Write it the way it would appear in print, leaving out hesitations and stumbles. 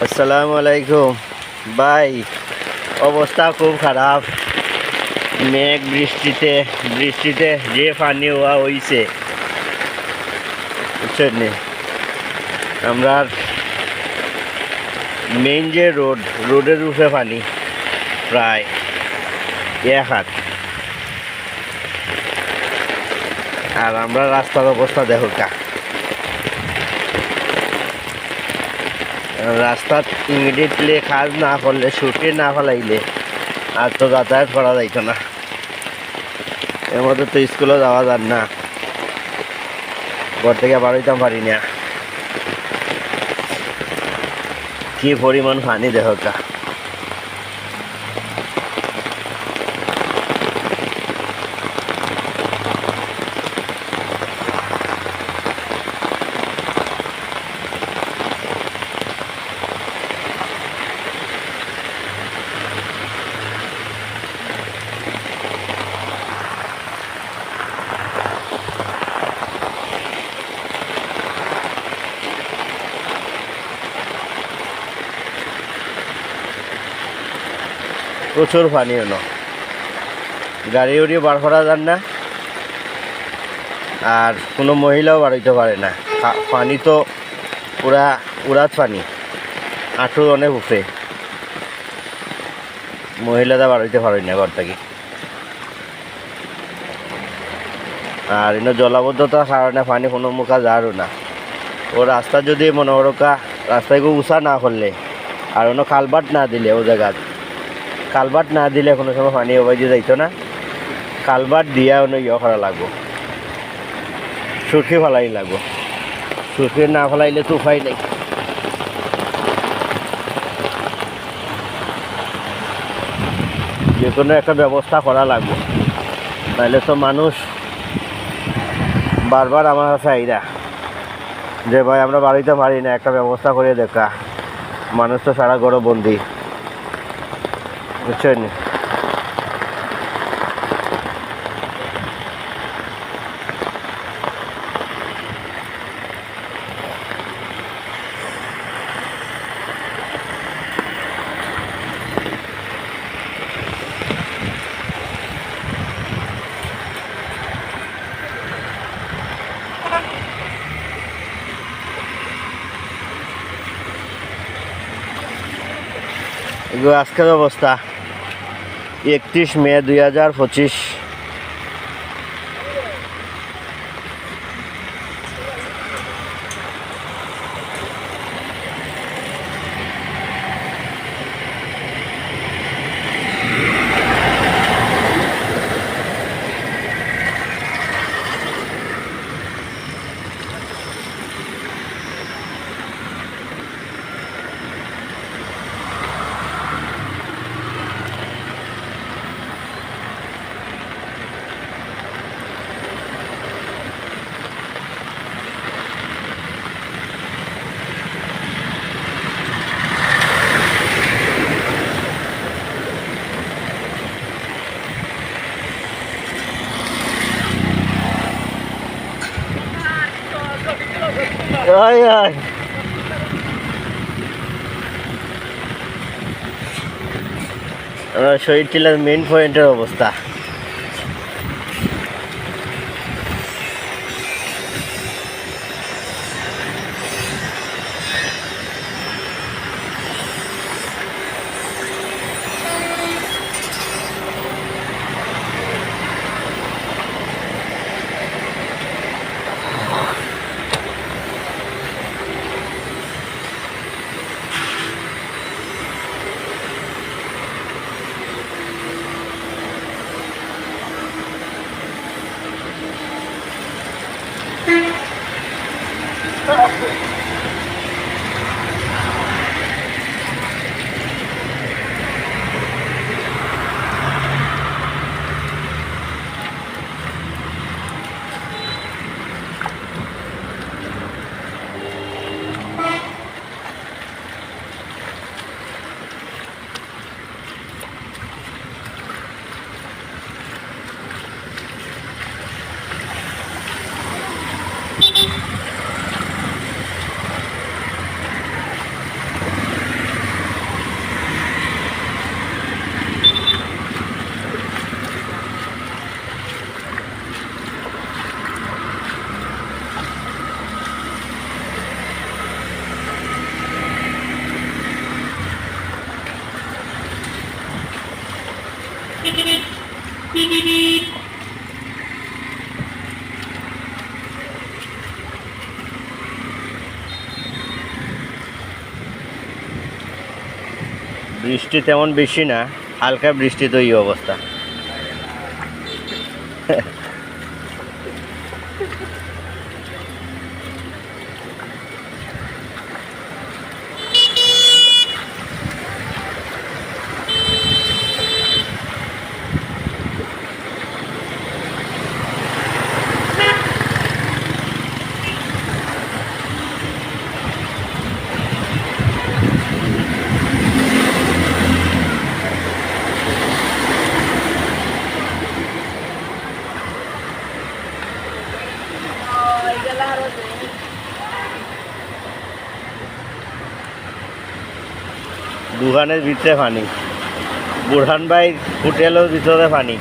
আসসালামু আলাইকুম ভাই। অবস্থা খুব খারাপ। মেঘ বৃষ্টিতে বৃষ্টিতে যে পানি হওয়া হইছে বুঝছেন নি। আমরা মেইন যে রোডের উপরে পানি প্রায় 1 হাত। আর আমরা রাস্তার অবস্থা দেখো কা, রাস্তা ইমিডিয়েটলি কাজ না করলে, ছুটি না ফেলাইলে আর তো যাতায়াত করা যাইত না। এর মধ্যে তো স্কুলে যাওয়া যান না, ঘর থেকে বার হইতাম পারি না। কি পরিমাণ পানি দেখো কা। প্রচুর পানি হলো, গাড়ি উড়িয়ে বার করা যান না, আর কোনো মহিলাও বার হইতে পারে না। পানি তো পুরা উড়াত পানি, আঁঠুর অনেক উপরে। মহিলারা বার হইতে পারে না ঘর থেকে। আর এনে জলাবদ্ধতার কারণে পানি কোনো মুখা যারও না। ও রাস্তা যদি মনে করোকা রাস্তায় খুব উঁচা না করলে, আর অন্য কালবাট না দিলে, ও জায়গা কালবাট না দিলে কোনো সময় পানি ওবাই দিয়ে যাইতো না। কালবাট দিয়া অন্য করা লাগবো, সুরকি ফেলাই লাগবো। সুরকি না ফেলাইলে তো উপায় নেই। যে কোনো একটা ব্যবস্থা করা লাগবে, নাহলে তো মানুষ বারবার আমার কাছে আইরা যে ভাই আমরা বাড়িতে পারি না, একটা ব্যবস্থা করে দেখা। মানুষ তো সারা গরম বন্দি, বুঝছেন। এগুলো আজকের অবস্থা 31 মে 2025। শহীদ টিলার মেইন পয়েন্টের অবস্থা। বৃষ্টি তেমন বেশি না, হালকা বৃষ্টি তো এই অবস্থা। দোকানের ভিতরে পানি, বুরহান ভাই হোটেলের ভিতরে পানি।